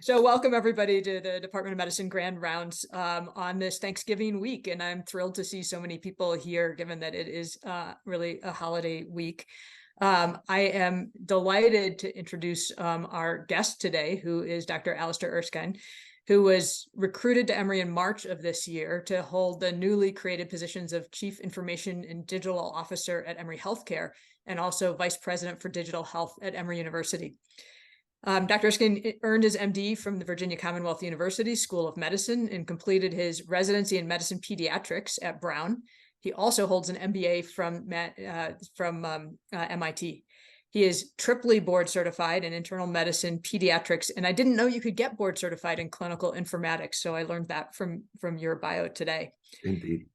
So welcome everybody to the Department of Medicine Grand Rounds on this Thanksgiving week. And I'm thrilled to see so many people here, given that it is really a holiday week. I am delighted to introduce our guest today, who is Dr. Alistair Erskine, who was recruited to Emory in March of this year to hold the newly created positions of Chief Information and Digital Officer at Emory Healthcare, and also Vice President for Digital Health at Emory University. Dr. Erskine earned his MD from the Virginia Commonwealth University School of Medicine and completed his residency in medicine pediatrics at Brown. He also holds an MBA from MIT. He is triply board certified in internal medicine pediatrics, and I didn't know you could get board certified in clinical informatics, so I learned that from your bio today. Indeed.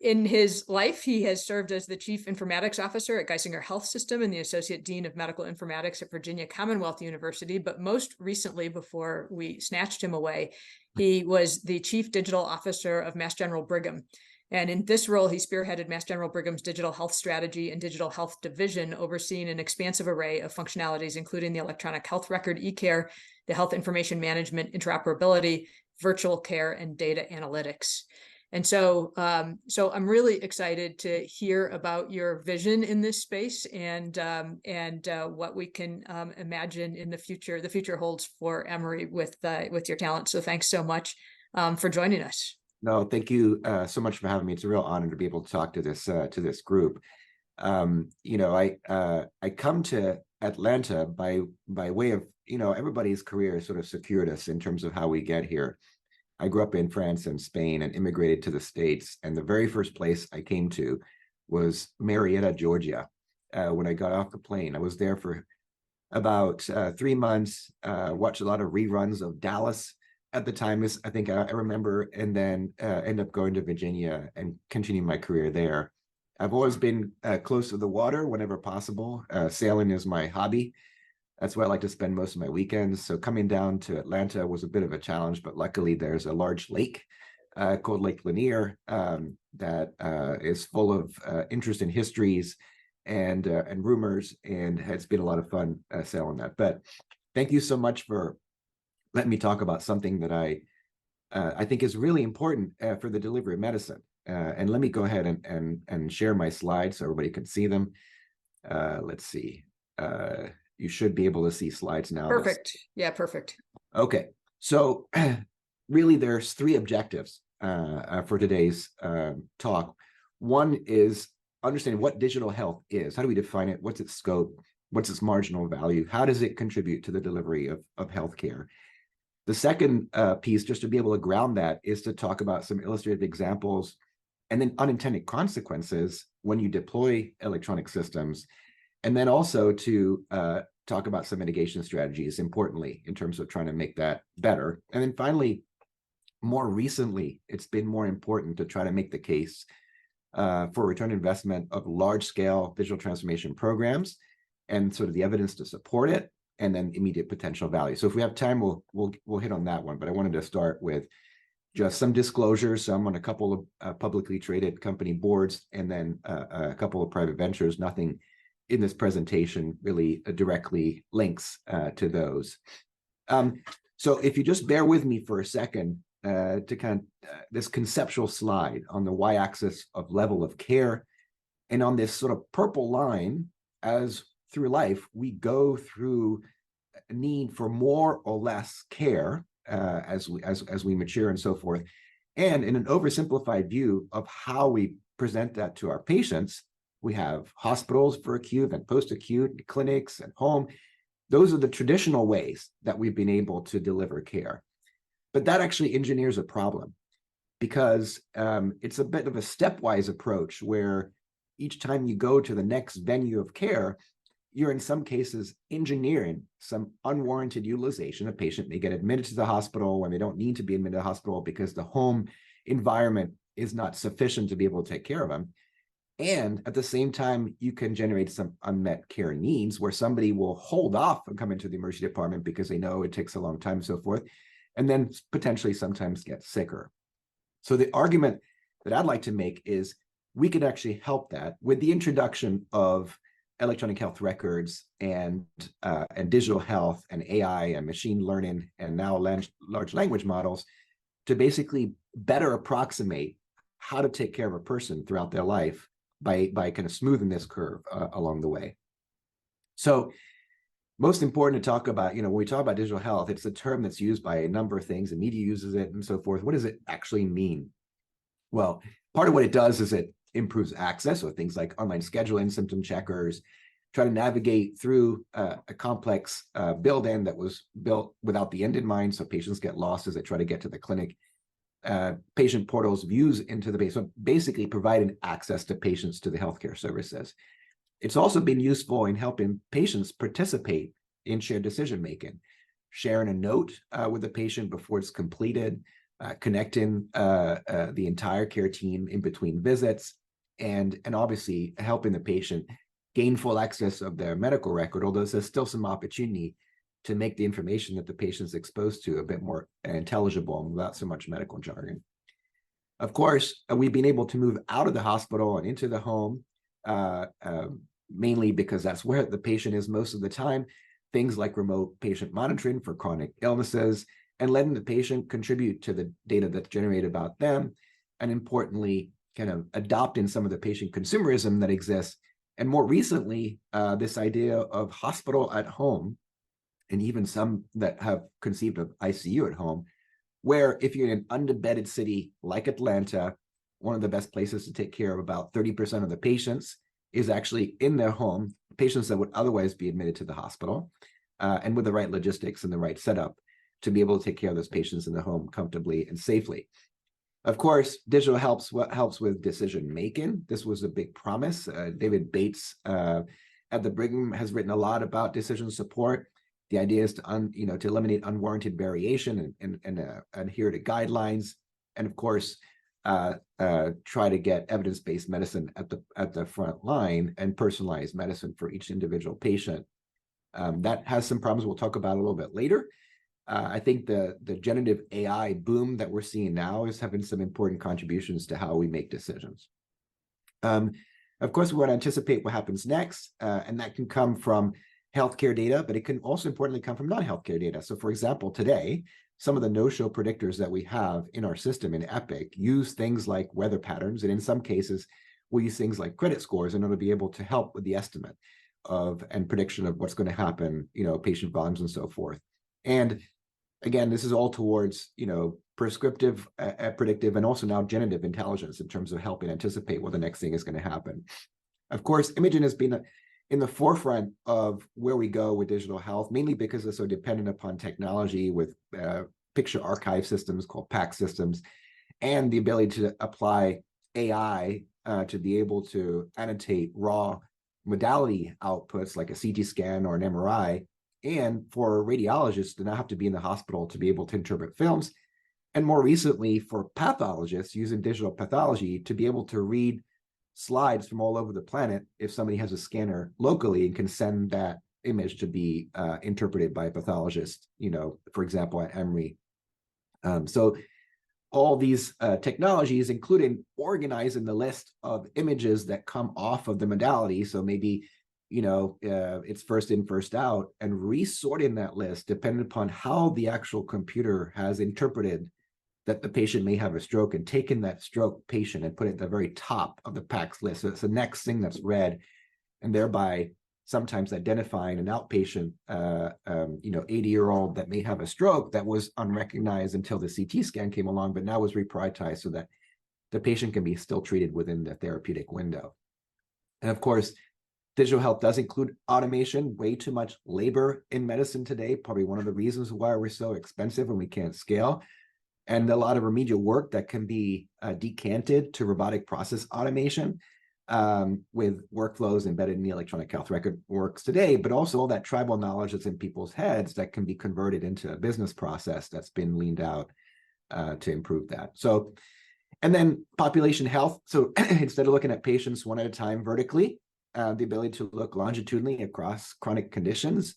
In his life, he has served as the Chief Informatics Officer at Geisinger Health System and the Associate Dean of Medical Informatics at Virginia Commonwealth University. But most recently, before we snatched him away, he was the Chief Digital Officer of Mass General Brigham. And in this role, he spearheaded Mass General Brigham's digital health strategy and digital health division, overseeing an expansive array of functionalities, including the electronic health record, e-care, the health information management, interoperability, virtual care, and data analytics. And so I'm really excited to hear about your vision in this space and what we can imagine in the future. The future holds for Emory with your talent. So thanks so much for joining us. No, thank you so much for having me. It's a real honor to be able to talk to this group. I come to Atlanta by way of everybody's career sort of secured us in terms of how we get here. I grew up in France and Spain and immigrated to the States. And the very first place I came to was Marietta, Georgia. When I got off the plane, I was there for about 3 months, watched a lot of reruns of Dallas at the time, I think I remember, and then ended up going to Virginia and continuing my career there. I've always been close to the water whenever possible. Sailing is my hobby. That's where I like to spend most of my weekends. So coming down to Atlanta was a bit of a challenge, but luckily there's a large lake called Lake Lanier that is full of interesting histories and rumors, and it's been a lot of fun sailing that. But thank you so much for letting me talk about something that I think is really important for the delivery of medicine. And let me go ahead and share my slides so everybody can see them. Let's see. You should be able to see slides now. Perfect. Yeah, perfect. Okay. So really there's 3 objectives for today's talk. One is understanding what digital health is. How do we define it? What's its scope? What's its marginal value? How does it contribute to the delivery of healthcare? The second piece, just to be able to ground that, is to talk about some illustrative examples and then unintended consequences when you deploy electronic systems. And then also to talk about some mitigation strategies, importantly, in terms of trying to make that better. And then finally, more recently, it's been more important to try to make the case for return on investment of large-scale digital transformation programs and sort of the evidence to support it, and then immediate potential value. So if we have time, we'll hit on that one. But I wanted to start with just some disclosures. So I'm on a couple of publicly traded company boards, and then a couple of private ventures. Nothing in this presentation really directly links to those. So if you just bear with me for a second to kind of this conceptual slide on the y-axis of level of care, and on this sort of purple line, as through life, we go through a need for more or less care as we mature and so forth. And in an oversimplified view of how we present that to our patients, we have hospitals for acute and post-acute, clinics and home. Those are the traditional ways that we've been able to deliver care. But that actually engineers a problem, because it's a bit of a stepwise approach where each time you go to the next venue of care, you're in some cases engineering some unwarranted utilization. A patient may get admitted to the hospital when they don't need to be admitted to the hospital because the home environment is not sufficient to be able to take care of them. And at the same time, you can generate some unmet care needs where somebody will hold off from coming to the emergency department because they know it takes a long time and so forth, and then potentially sometimes get sicker. So the argument that I'd like to make is we could actually help that with the introduction of electronic health records and digital health and AI and machine learning and now large language models to basically better approximate how to take care of a person throughout their life by kind of smoothing this curve along the way. So most important to talk about, when we talk about digital health, it's a term that's used by a number of things. The media uses it and so forth. What does it actually mean? Well, part of what it does is it improves access, so things like online scheduling, symptom checkers, try to navigate through a complex build-in that was built without the end in mind, so patients get lost as they try to get to the clinic. Patient portals, views into the patient, basically providing access to patients to the healthcare services. It's also been useful in helping patients participate in shared decision-making, sharing a note with the patient before it's completed, connecting the entire care team in between visits, and obviously helping the patient gain full access of their medical record, although there's still some opportunity to make the information that the patient's exposed to a bit more intelligible and without so much medical jargon. Of course, we've been able to move out of the hospital and into the home, mainly because that's where the patient is most of the time. Things like remote patient monitoring for chronic illnesses and letting the patient contribute to the data that's generated about them. And importantly, kind of adopting some of the patient consumerism that exists. And more recently, this idea of hospital at home, and even some that have conceived of ICU at home, where if you're in an underbedded city like Atlanta, one of the best places to take care of about 30% of the patients is actually in their home, patients that would otherwise be admitted to the hospital, and with the right logistics and the right setup to be able to take care of those patients in the home comfortably and safely. Of course, digital helps with decision making. This was a big promise. David Bates at the Brigham has written a lot about decision support. The idea is to eliminate unwarranted variation and adhere to guidelines, and of course try to get evidence-based medicine at the front line and personalized medicine for each individual patient. That has some problems we'll talk about a little bit later. I think the generative AI boom that we're seeing now is having some important contributions to how we make decisions. Of course, we want to anticipate what happens next, and that can come from healthcare data, but it can also importantly come from non-healthcare data. So for example, today, some of the no-show predictors that we have in our system in Epic use things like weather patterns, and in some cases, we'll use things like credit scores in order to be able to help with the estimate of and prediction of what's going to happen, patient volumes and so forth. And again, this is all towards, prescriptive, predictive, and also now generative intelligence in terms of helping anticipate what the next thing is going to happen. Of course, imaging has been in the forefront of where we go with digital health, mainly because it's so dependent upon technology with picture archive systems called PACS systems, and the ability to apply AI to be able to annotate raw modality outputs like a CT scan or an MRI, and for radiologists to not have to be in the hospital to be able to interpret films, and more recently for pathologists using digital pathology to be able to read slides from all over the planet if somebody has a scanner locally and can send that image to be interpreted by a pathologist, for example, at Emory. So all these technologies, including organizing the list of images that come off of the modality. So maybe, it's first in, first out, and resorting that list depending upon how the actual computer has interpreted that the patient may have a stroke, and taking that stroke patient and put it at the very top of the PACS list. So it's the next thing that's read, and thereby sometimes identifying an outpatient, 80-year-old that may have a stroke that was unrecognized until the CT scan came along, but now was reprioritized so that the patient can be still treated within the therapeutic window. And of course, digital health does include automation. Way too much labor in medicine today, probably one of the reasons why we're so expensive and we can't scale. And a lot of remedial work that can be decanted to robotic process automation with workflows embedded in the electronic health record works today, but also all that tribal knowledge that's in people's heads that can be converted into a business process that's been leaned out to improve that. So, and then population health. So instead of looking at patients one at a time vertically, the ability to look longitudinally across chronic conditions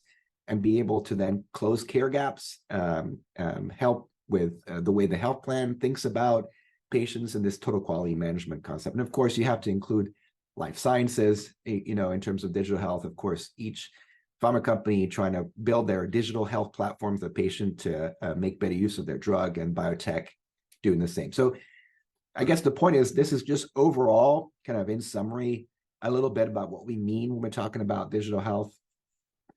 and be able to then close care gaps, help with the way the health plan thinks about patients and this total quality management concept. And of course, you have to include life sciences, in terms of digital health. Of course, each pharma company trying to build their digital health platform for the patient to make better use of their drug, and biotech doing the same. So I guess the point is, this is just overall, kind of in summary, a little bit about what we mean when we're talking about digital health.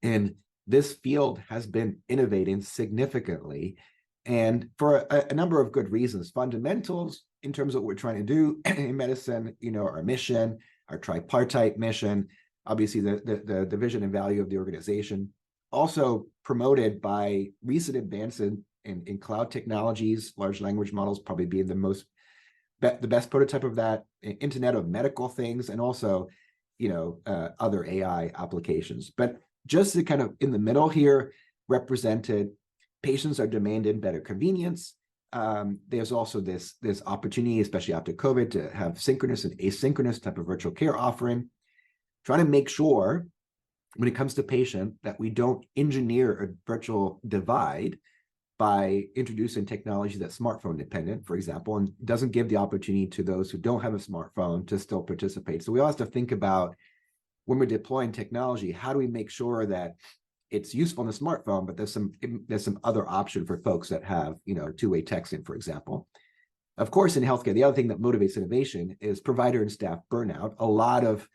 And this field has been innovating significantly, and for a number of good reasons. Fundamentals in terms of what we're trying to do in medicine, our mission, our tripartite mission, obviously the vision and value of the organization, also promoted by recent advances in cloud technologies, large language models probably being the best prototype of that, Internet of Medical Things, and also, other AI applications. But just to kind of in the middle here, represented, patients are demanding better convenience. There's also this opportunity, especially after COVID, to have synchronous and asynchronous type of virtual care offering, trying to make sure when it comes to patient that we don't engineer a virtual divide by introducing technology that's smartphone dependent, for example, and doesn't give the opportunity to those who don't have a smartphone to still participate. So we all have to think about, when we're deploying technology, how do we make sure that it's useful on the smartphone, but there's some other option for folks that have, two-way texting, for example. Of course, in healthcare, the other thing that motivates innovation is provider and staff burnout. A lot of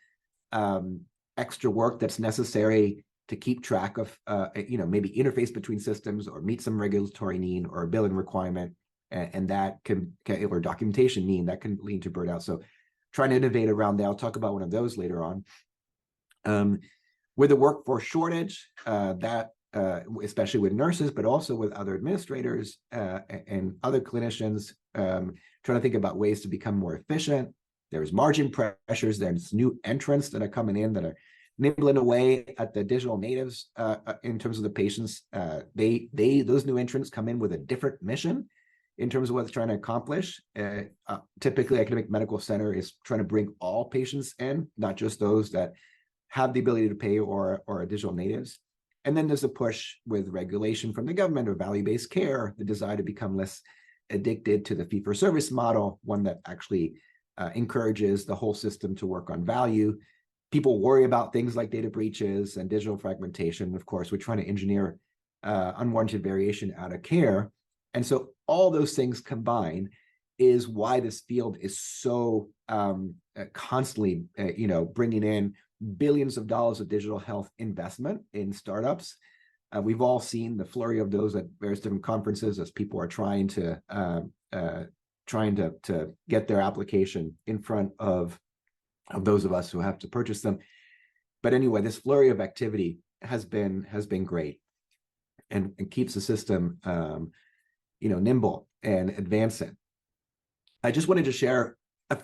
extra work that's necessary to keep track of, maybe interface between systems, or meet some regulatory need or a billing requirement, and that can, or documentation need, that can lead to burnout. So trying to innovate around that. I'll talk about one of those later on. With the workforce shortage, especially with nurses, but also with other administrators and other clinicians, trying to think about ways to become more efficient. There's margin pressures. There's new entrants that are coming in that are nibbling away at the digital natives in terms of the patients. Those new entrants come in with a different mission in terms of what it's trying to accomplish. Typically, academic medical center is trying to bring all patients in, not just those that have the ability to pay or are digital natives. And then there's a push with regulation from the government or value-based care, the desire to become less addicted to the fee-for-service model, one that actually encourages the whole system to work on value. People worry about things like data breaches and digital fragmentation. Of course, we're trying to engineer unwarranted variation out of care. And so all those things combined is why this field is so constantly, bringing in billions of dollars of digital health investment in startups. We've all seen the flurry of those at various different conferences as people are trying to get their application in front of those of us who have to purchase them. But anyway, this flurry of activity has been great, and keeps the system nimble and advancing. I just wanted to share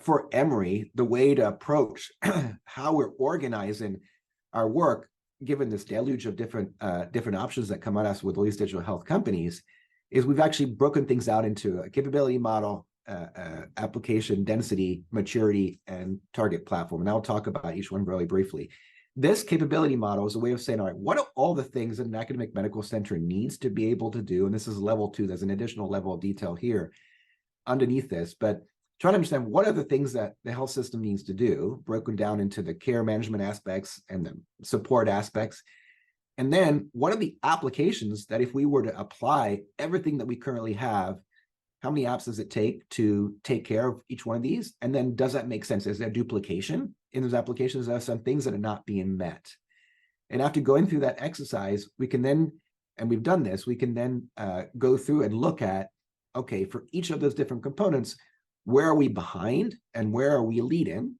for Emory the way to approach how we're organizing our work, given this deluge of different options that come at us with all these digital health companies, is we've actually broken things out into a capability model, application density, maturity, and target platform. And I'll talk about each one really briefly. This capability model is a way of saying, all right, what are all the things that an academic medical center needs to be able to do? And this is level 2. There's an additional level of detail here underneath this, but trying to understand what are the things that the health system needs to do, broken down into the care management aspects and the support aspects. And then what are the applications that, if we were to apply everything that we currently have, how many apps does it take to take care of each one of these? And then does that make sense? Is there duplication in those applications? There are some things that are not being met. And after going through that exercise, we can then, and we've done this, we can then go through and look at, okay, for each of those different components, where are we behind and where are we leading?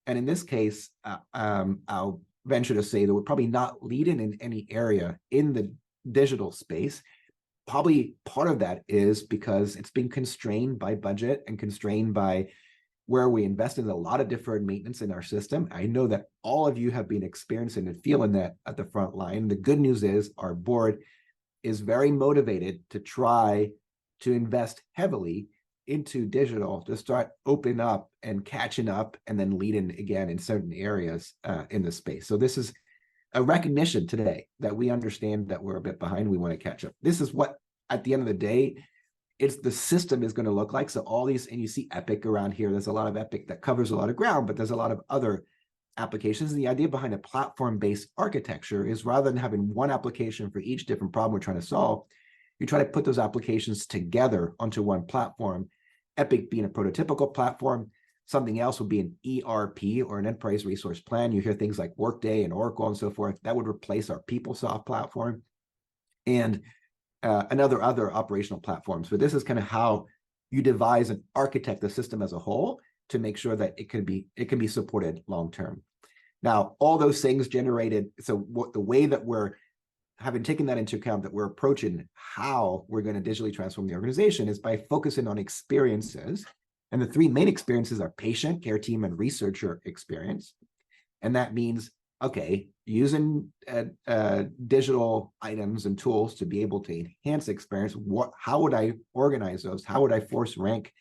And in this case, I'll venture to say that we're probably not leading in any area in the digital space. Probably part of that is because it's been constrained by budget and constrained by where we invested in a lot of deferred maintenance in our system. I know that all of you have been experiencing and feeling that at the front line. The good news is our board is very motivated to try to invest heavily into digital, to start opening up and catching up and then leading again in certain areas in the space. So this is a recognition today that we understand that we're a bit behind. We want to catch up. This is what, at the end of the day, it's the system is going to look like. So all these, and you see Epic around here, there's a lot of Epic that covers a lot of ground, but there's a lot of other applications. And the idea behind a platform-based architecture is rather than having one application for each different problem we're trying to solve, you try to put those applications together onto one platform. Epic being a prototypical platform, something else would be an ERP or an enterprise resource plan. You hear things like Workday and Oracle and so forth. That would replace our PeopleSoft platform and other operational platforms. But this is kind of how you devise and architect the system as a whole to make sure that it can be supported long term. Now, all those things generated. So what the way that we're having taken that into account, that we're approaching how we're going to digitally transform the organization is by focusing on experiences. And the three main experiences are patient, care team, and researcher experience. And that means, okay, using digital items and tools to be able to enhance experience. How would I organize those? How would I force rank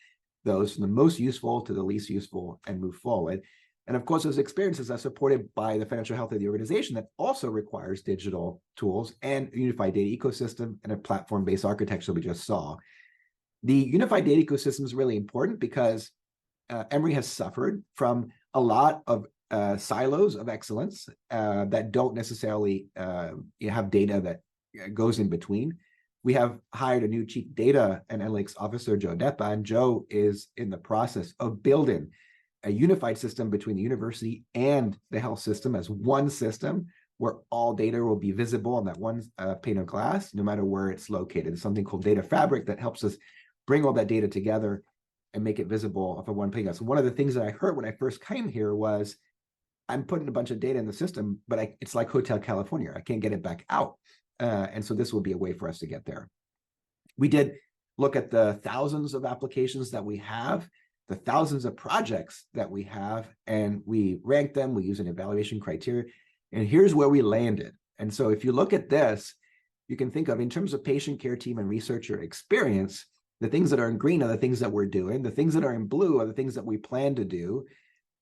those from the most useful to the least useful and move forward? And of course, those experiences are supported by the financial health of the organization that also requires digital tools and a unified data ecosystem and a platform-based architecture we just saw. The unified data ecosystem is really important because Emory has suffered from a lot of silos of excellence that don't necessarily have data that goes in between. We have hired a new chief data and analytics officer, Joe Deppa, and Joe is in the process of building a unified system between the university and the health system as one system where all data will be visible on that one pane of glass, no matter where it's located. There's something called Data Fabric that helps us bring all that data together and make it visible off of one pane of glass. So one of the things that I heard when I first came here was, I'm putting a bunch of data in the system, but it's like Hotel California. I can't get it back out. And so this will be a way for us to get there. We did look at the thousands of applications that we have, the thousands of projects that we have, and we ranked them. We use an evaluation criteria, and here's where we landed. And so if you look at this, you can think of, in terms of patient care team and researcher experience, the things that are in green are the things that we're doing. The things that are in blue are the things that we plan to do.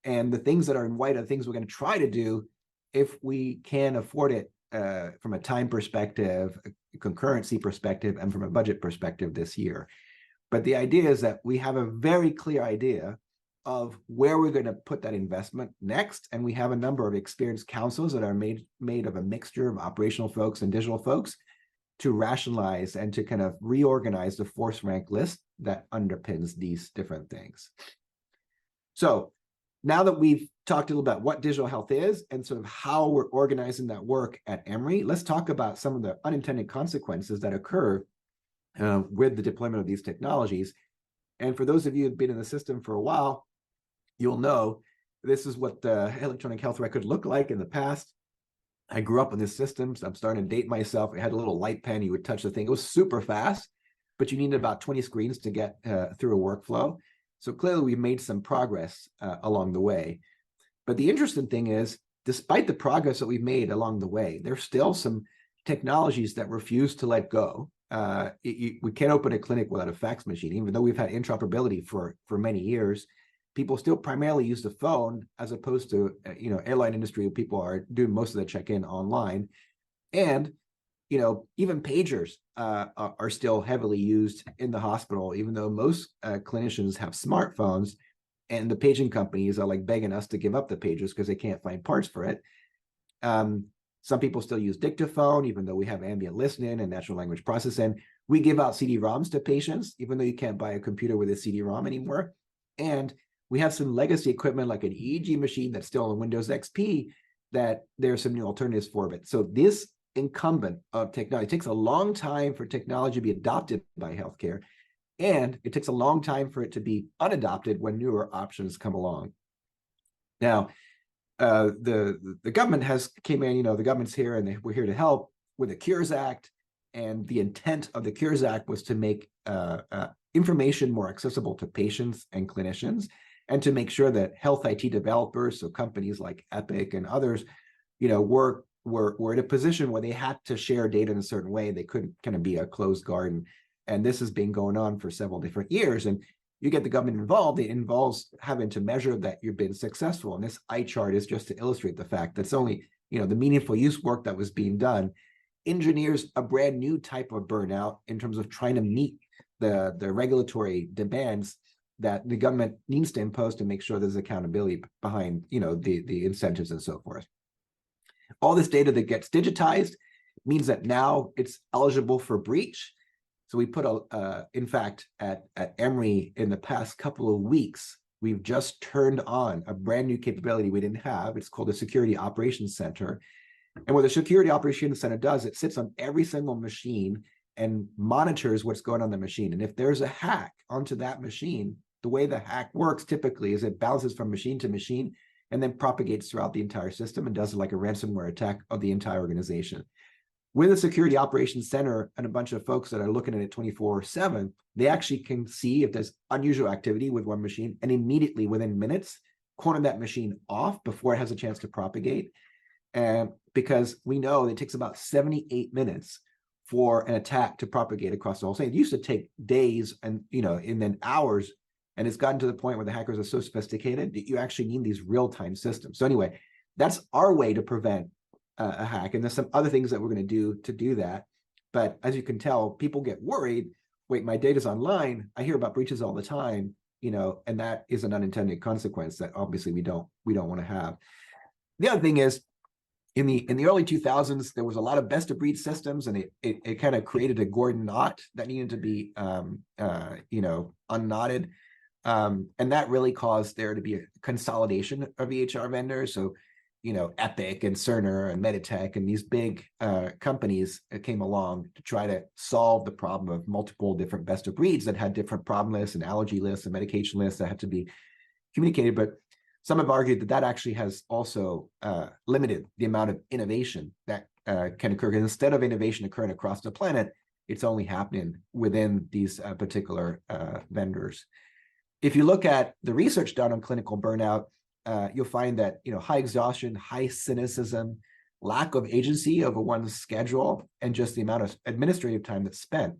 And the things that are in white are things we're going to try to do if we can afford it from a time perspective, a concurrency perspective, and from a budget perspective this year. But the idea is that we have a very clear idea of where we're going to put that investment next. And we have a number of experienced councils that are made of a mixture of operational folks and digital folks to rationalize and to kind of reorganize the force rank list that underpins these different things. So now that we've talked a little about what digital health is and sort of how we're organizing that work at Emory, let's talk about some of the unintended consequences that occur with the deployment of these technologies. And for those of you who've been in the system for a while, you'll know this is what the electronic health record looked like in the past. I grew up in this system, so I'm starting to date myself. It had a little light pen, you would touch the thing. It was super fast, but you needed about 20 screens to get through a workflow. So clearly we've made some progress along the way. But the interesting thing is, despite the progress that we've made along the way, there's still some technologies that refuse to let go. We can't open a clinic without a fax machine, even though we've had interoperability for many years. People still primarily use the phone as opposed to, airline industry, people are doing most of the check-in online. And, even pagers are still heavily used in the hospital, even though most clinicians have smartphones, and the paging companies are like begging us to give up the pagers because they can't find parts for it. Some people still use dictaphone, even though we have ambient listening and natural language processing. We give out CD-ROMs to patients, even though you can't buy a computer with a CD-ROM anymore. And we have some legacy equipment like an EEG machine that's still on Windows XP that there are some new alternatives for it. So this incumbent of technology, it takes a long time for technology to be adopted by healthcare, and it takes a long time for it to be unadopted when newer options come along. Now, the government came in, the government's here and we're here to help with the Cures Act. And the intent of the Cures Act was to make information more accessible to patients and clinicians, and to make sure that health IT developers, so companies like Epic and others, were in a position where they had to share data in a certain way. They couldn't kind of be a closed garden. And this has been going on for several different years. And you get the government involved, it involves having to measure that you've been successful. And this eye chart is just to illustrate the fact that's only, the meaningful use work that was being done engineers a brand new type of burnout in terms of trying to meet the regulatory demands that the government needs to impose to make sure there's accountability behind, the incentives and so forth. All this data that gets digitized means that now it's eligible for breach. So we put in fact, at Emory in the past couple of weeks, we've just turned on a brand new capability we didn't have. It's called the Security Operations Center. And what the Security Operations Center does, it sits on every single machine and monitors what's going on the machine. And if there's a hack onto that machine, the way the hack works typically is it bounces from machine to machine and then propagates throughout the entire system and does it like a ransomware attack of the entire organization. With the Security Operations Center and a bunch of folks that are looking at it 24/7, they actually can see if there's unusual activity with one machine and immediately within minutes, corner that machine off before it has a chance to propagate. And because we know it takes about 78 minutes for an attack to propagate across the whole thing. It used to take days and then hours, and it's gotten to the point where the hackers are so sophisticated that you actually need these real-time systems. So anyway, that's our way to prevent a hack, and there's some other things that we're going to do that. But as you can tell, people get worried. Wait, my data's online. I hear about breaches all the time, and that is an unintended consequence that obviously we don't want to have. The other thing is, in the early 2000s, there was a lot of best of breed systems, and it kind of created a Gordian knot that needed to be unknotted, and that really caused there to be a consolidation of EHR vendors. So Epic and Cerner and Meditech and these big companies came along to try to solve the problem of multiple different best of breeds that had different problem lists and allergy lists and medication lists that had to be communicated. But some have argued that that actually has also limited the amount of innovation that can occur. And instead of innovation occurring across the planet, it's only happening within these particular vendors. If you look at the research done on clinical burnout, you'll find that high exhaustion, high cynicism, lack of agency over one's schedule, and just the amount of administrative time that's spent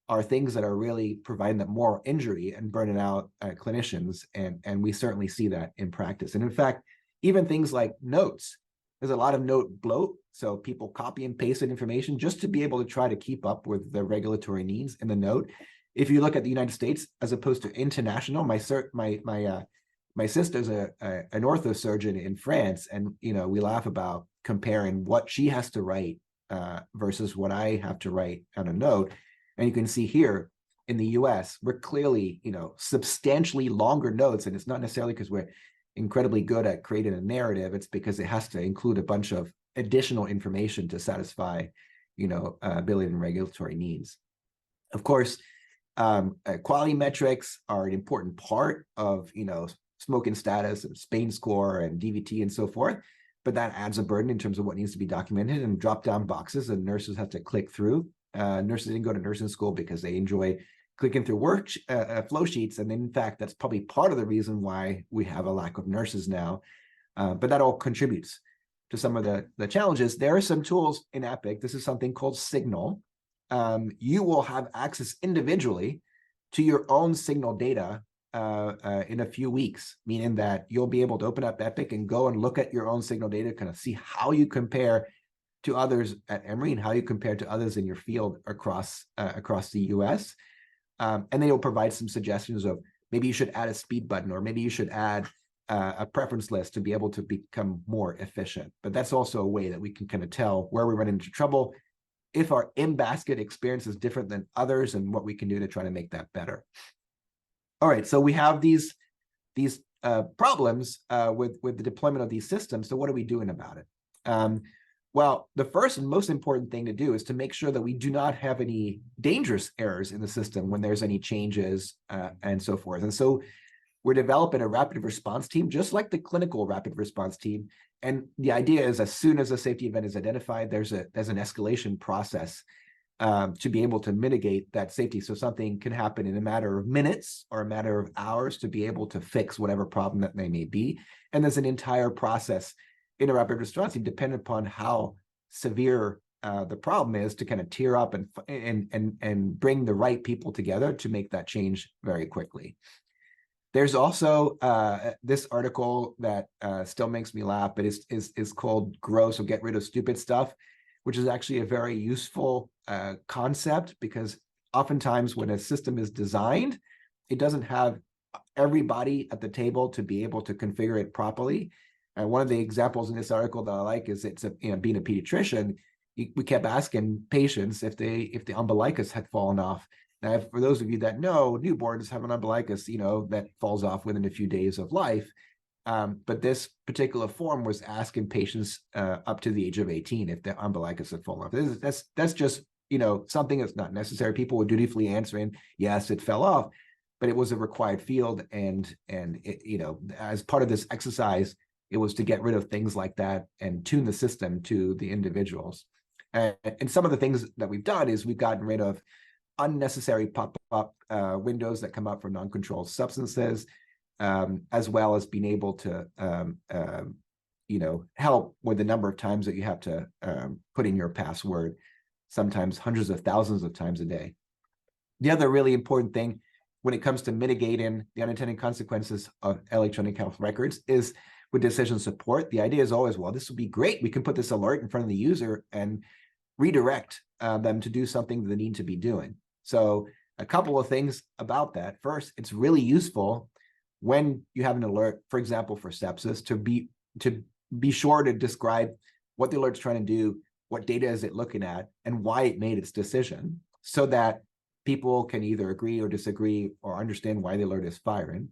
are things that are really providing that more injury and burning out clinicians, and we certainly see that in practice. And in fact, even things like notes, there's a lot of note bloat, so people copy and paste information just to be able to try to keep up with the regulatory needs in the note. If you look at the United States as opposed to international, my sister's an ortho surgeon in France, and we laugh about comparing what she has to write versus what I have to write on a note. And you can see here in the US, we're clearly, substantially longer notes. And it's not necessarily because we're incredibly good at creating a narrative. It's because it has to include a bunch of additional information to satisfy, billing and regulatory needs. Of course, quality metrics are an important part of, smoking status and Spain score and DVT and so forth. But that adds a burden in terms of what needs to be documented and drop down boxes and nurses have to click through. Nurses didn't go to nursing school because they enjoy clicking through work flow sheets. And in fact, that's probably part of the reason why we have a lack of nurses now. But that all contributes to some of the challenges. There are some tools in Epic. This is something called Signal. You will have access individually to your own Signal data in a few weeks, meaning that you'll be able to open up Epic and go and look at your own Signal data, kind of see how you compare to others at Emory and how you compare to others in your field across the US. And then it'll provide some suggestions of maybe you should add a speed button, or maybe you should add a preference list to be able to become more efficient. But that's also a way that we can kind of tell where we run into trouble, if our in-basket experience is different than others, and what we can do to try to make that better. All right, so we have these problems with the deployment of these systems. So what are we doing about it? Well, the first and most important thing to do is to make sure that we do not have any dangerous errors in the system when there's any changes and so forth. And so we're developing a rapid response team, just like the clinical rapid response team. And the idea is, as soon as a safety event is identified, there's an escalation process to be able to mitigate that safety. So something can happen in a matter of minutes or a matter of hours to be able to fix whatever problem that they may be. And there's an entire process in a rapid response team, depending upon how severe the problem is, to kind of tier up and bring the right people together to make that change very quickly. There's also this article that still makes me laugh, but is called "Grow, so Get Rid of Stupid Stuff," which is actually a very useful concept, because oftentimes when a system is designed, it doesn't have everybody at the table to be able to configure it properly. And one of the examples in this article that I like is being a pediatrician, we kept asking patients if the umbilicus had fallen off. Now, for those of you that know, newborns have an umbilicus, that falls off within a few days of life. But this particular form was asking patients up to the age of 18 if the umbilicus had fallen off. That's just something that's not necessary. People were dutifully answering, yes, it fell off, but it was a required field, and it, as part of this exercise, it was to get rid of things like that and tune the system to the individuals. And some of the things that we've done is we've gotten rid of unnecessary pop-up windows that come up for non-controlled substances, as well as being able to help with the number of times that you have to put in your password, sometimes hundreds of thousands of times a day. The other really important thing when it comes to mitigating the unintended consequences of electronic health records is with decision support. The idea is always, well, this would be great. We can put this alert in front of the user and redirect them to do something they need to be doing. So a couple of things about that. First, it's really useful when you have an alert, for example, for sepsis, to be sure to describe what the alert's trying to do, what data is it looking at, and why it made its decision, so that people can either agree or disagree or understand why the alert is firing.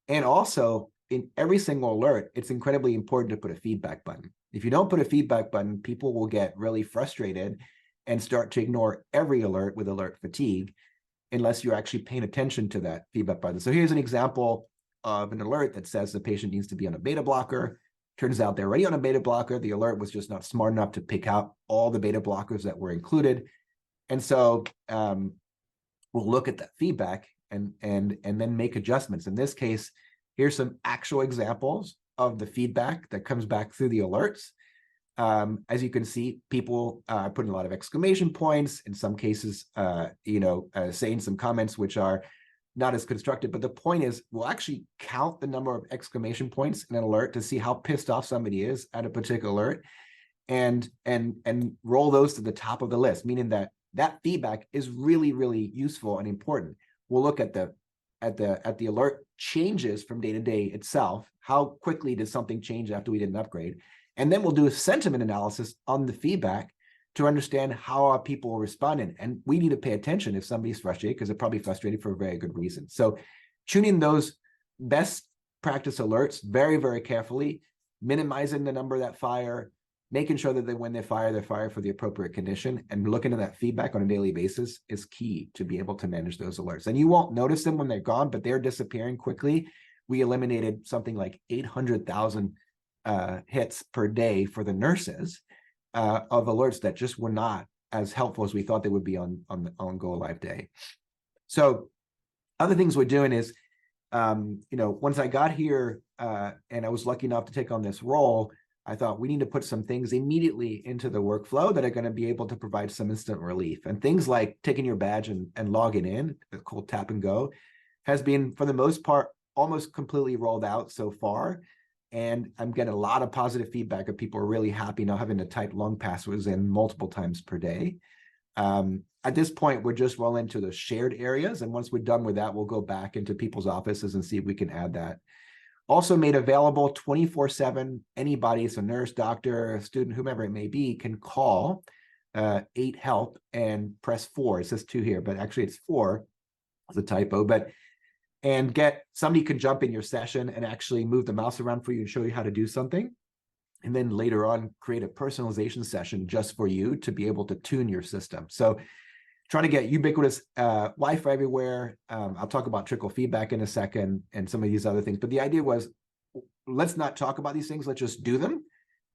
And also, in every single alert, it's incredibly important to put a feedback button. If you don't put a feedback button, people will get really frustrated and start to ignore every alert with alert fatigue, unless you're actually paying attention to that feedback button. So here's an example of an alert that says the patient needs to be on a beta blocker. Turns out they're already on a beta blocker. The alert was just not smart enough to pick out all the beta blockers that were included. And so we'll look at that feedback and then make adjustments. In this case, here's some actual examples of the feedback that comes back through the alerts. As you can see, people putting a lot of exclamation points, in some cases, saying some comments which are not as constructive. But the point is, we'll actually count the number of exclamation points in an alert to see how pissed off somebody is at a particular alert, and roll those to the top of the list, meaning that feedback is really, really useful and important. We'll look at the alert changes from day to day itself. How quickly did something change after we did an upgrade? And then we'll do a sentiment analysis on the feedback to understand how are people responding. And we need to pay attention if somebody's frustrated, because they're probably frustrated for a very good reason. So tuning those best practice alerts very, very carefully, minimizing the number that fire, making sure that when they fire, they're fired for the appropriate condition, and looking at that feedback on a daily basis is key to be able to manage those alerts. And you won't notice them when they're gone, but they're disappearing quickly. We eliminated something like 800,000 hits per day for the nurses of alerts that just were not as helpful as we thought they would be on Go Live Day. So other things we're doing is, once I got here and I was lucky enough to take on this role, I thought we need to put some things immediately into the workflow that are going to be able to provide some instant relief. And things like taking your badge and logging in, called tap and go, has been, for the most part, almost completely rolled out so far. And I'm getting a lot of positive feedback of people are really happy not having to type long passwords in multiple times per day. At this point, we're just rolling into the shared areas. And once we're done with that, we'll go back into people's offices and see if we can add that. Also made available 24/7, anybody, so nurse, doctor, student, whomever it may be, can call 8HELP and press 4. It says 2 here, but actually it's 4. It's a typo, and somebody can jump in your session and actually move the mouse around for you and show you how to do something. And then later on, create a personalization session just for you to be able to tune your system. So trying to get ubiquitous Wi-Fi everywhere. I'll talk about trickle feedback in a second and some of these other things. But the idea was, let's not talk about these things. Let's just do them.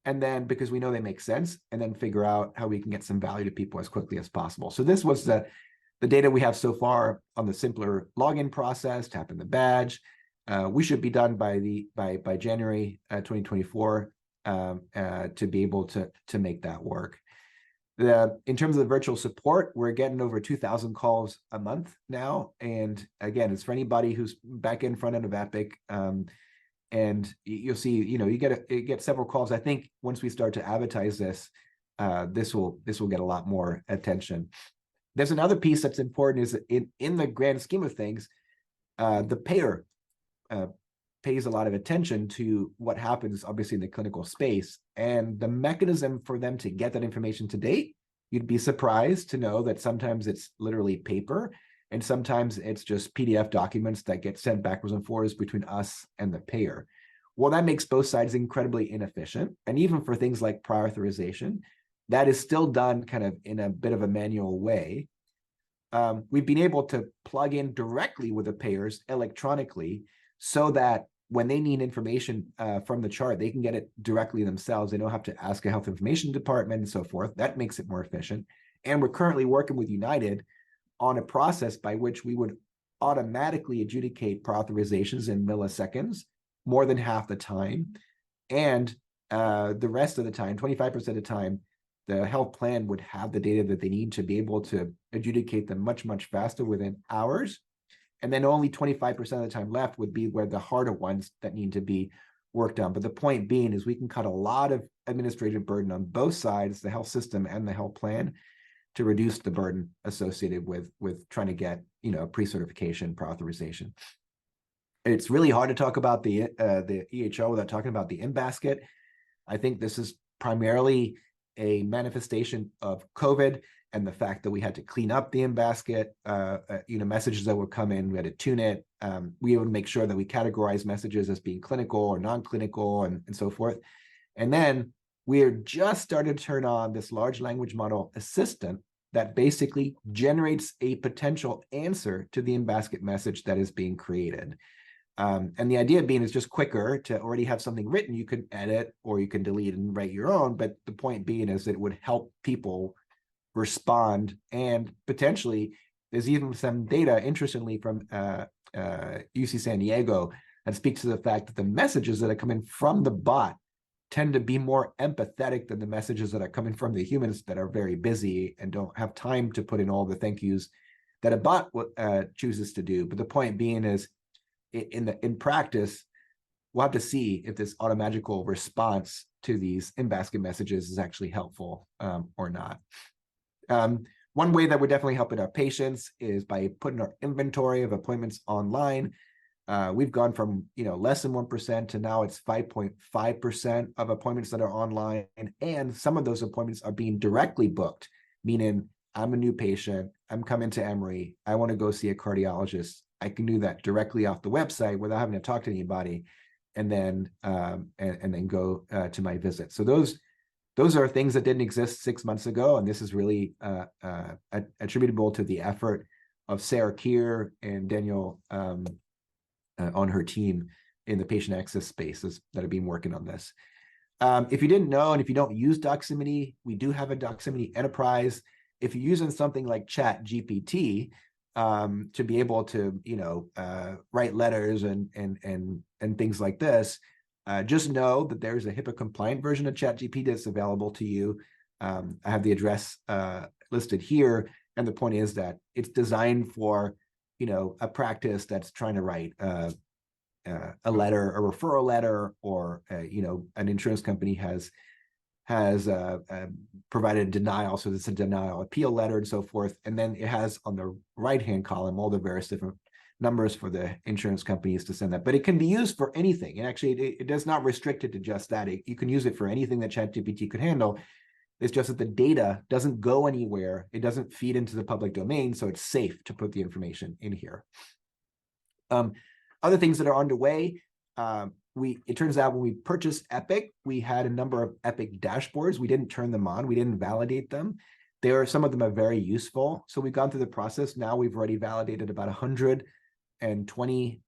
And then, because we know they make sense, and then figure out how we can get some value to people as quickly as possible. So this was the data we have so far on the simpler login process, tap in the badge. We should be done by January 2024 to be able to make that work. In terms of the virtual support, we're getting over 2,000 calls a month now. And again, it's for anybody who's back end, front end of Epic. And you'll see, you get several calls. I think once we start to advertise this, this will get a lot more attention. There's another piece that's important, is in the grand scheme of things, The payer pays a lot of attention to what happens, obviously, in the clinical space, and the mechanism for them to get that information to date, you'd be surprised to know that sometimes it's literally paper, and sometimes it's just PDF documents that get sent backwards and forwards between us and the payer. Well, that makes both sides incredibly inefficient. And even for things like prior authorization, that is still done kind of in a bit of a manual way. We've been able to plug in directly with the payers electronically so that when they need information from the chart, they can get it directly themselves. They don't have to ask a health information department and so forth. That makes it more efficient. And we're currently working with United on a process by which we would automatically adjudicate prior authorizations in milliseconds, more than half the time. And the rest of the time, 25% of the time, the health plan would have the data that they need to be able to adjudicate them much, much faster within hours. And then only 25% of the time left would be where the harder ones that need to be worked on. But the point being is we can cut a lot of administrative burden on both sides, the health system and the health plan, to reduce the burden associated with trying to get, pre-certification, pre-authorization. It's really hard to talk about the EHO without talking about the in-basket. I think this is primarily a manifestation of COVID and the fact that we had to clean up the in-basket, messages that would come in, we had to tune it. We would make sure that we categorize messages as being clinical or non-clinical and so forth. And then we're just starting to turn on this large language model assistant that basically generates a potential answer to the in-basket message that is being created. And the idea being is just quicker to already have something written. You can edit or you can delete and write your own. But the point being is that it would help people respond. And potentially, there's even some data, interestingly, from UC San Diego that speaks to the fact that the messages that are coming from the bot tend to be more empathetic than the messages that are coming from the humans that are very busy and don't have time to put in all the thank yous that a bot chooses to do. But the point being is, in practice, we'll have to see if this automagical response to these in-basket messages is actually helpful or not. One way that we're definitely helping our patients is by putting our inventory of appointments online. We've gone from less than 1% to now it's 5.5% of appointments that are online, and some of those appointments are being directly booked, meaning I'm a new patient, I'm coming to Emory, I want to go see a cardiologist. I can do that directly off the website without having to talk to anybody, and then go to my visit. So those are things that didn't exist 6 months ago, and this is really attributable to the effort of Sarah Keir and Daniel on her team in the patient access spaces that have been working on this. If you didn't know, and if you don't use Doximity, we do have a Doximity Enterprise. If you're using something like Chat GPT, to be able to, write letters and things like this, just know that there's a HIPAA compliant version of ChatGPT that's available to you. I have the address listed here, and the point is that it's designed for, a practice that's trying to write a letter, a referral letter, or an insurance company has provided a denial, so it's a denial appeal letter and so forth. And then it has on the right-hand column all the various different numbers for the insurance companies to send that. But it can be used for anything. And actually, it does not restrict it to just that. You can use it for anything that ChatGPT could handle. It's just that the data doesn't go anywhere. It doesn't feed into the public domain, so it's safe to put the information in here. Other things that are underway, it turns out when we purchased Epic, we had a number of Epic dashboards. We didn't turn them on. We didn't validate them. Some of them are very useful. So we've gone through the process. Now we've already validated about 120